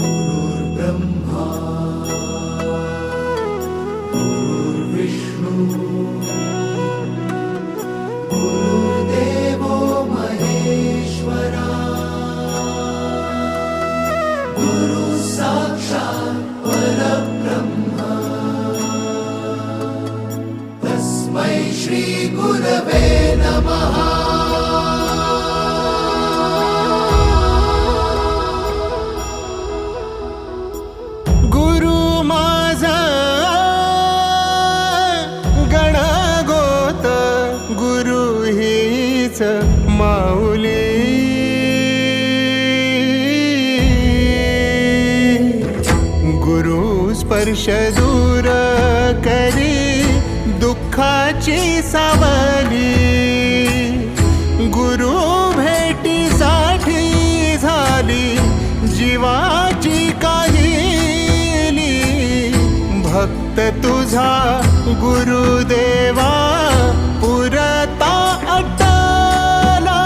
गुरुर्ब्रह्मा गुरुर्विष्णू गुरुर्देवो महेश्वरा गुरु साक्षात् परब्रह्म तस्मै श्री गुरवे नमः। गुरु माझा गणगोत गुरु हीच माऊली गुरु स्पर्श दूर करी दुःखाची सावली गुरु भेटीसाठी झाली जीवाची काहिली भक्त तुझा गुरुदेवा पुरता अट्टला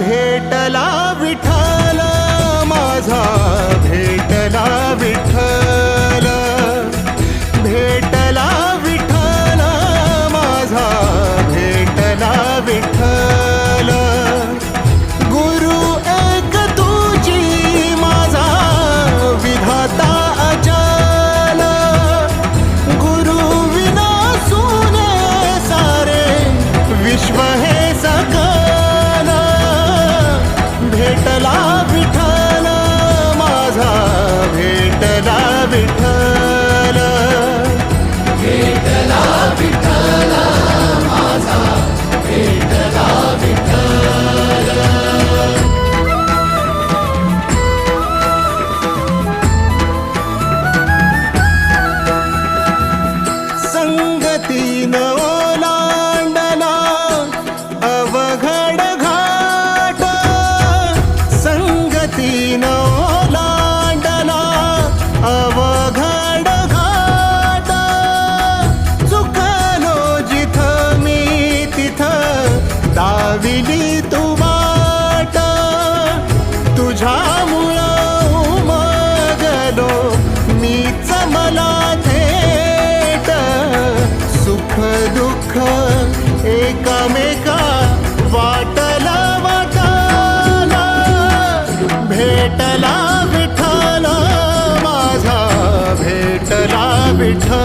भेटला विठ्ठल माझा भेटला विठ्ठल भेटला विठ्ठल माझा भेटला विठ्ठल गुरु एक तुझी माझा विधाता अचल गुरु विना सुने सारे विश्व हे सकल भेटला विठ्ठल माझा भेटला विठ्ठल भेटला विठ्ठल माझा भेटला विठ्ठल। संगतीन ओलांडला अवघड घाट संगतीन ओलांडला अवघड घाट चुकलो जिथं मी तिथं दाविली तू वाट तुझ्यामुळं उमगलो मीच मला थेट सुख दुःख एकामेका वाटला वाटला भेटला विठ्ठल माझा भेटला विठ्ठल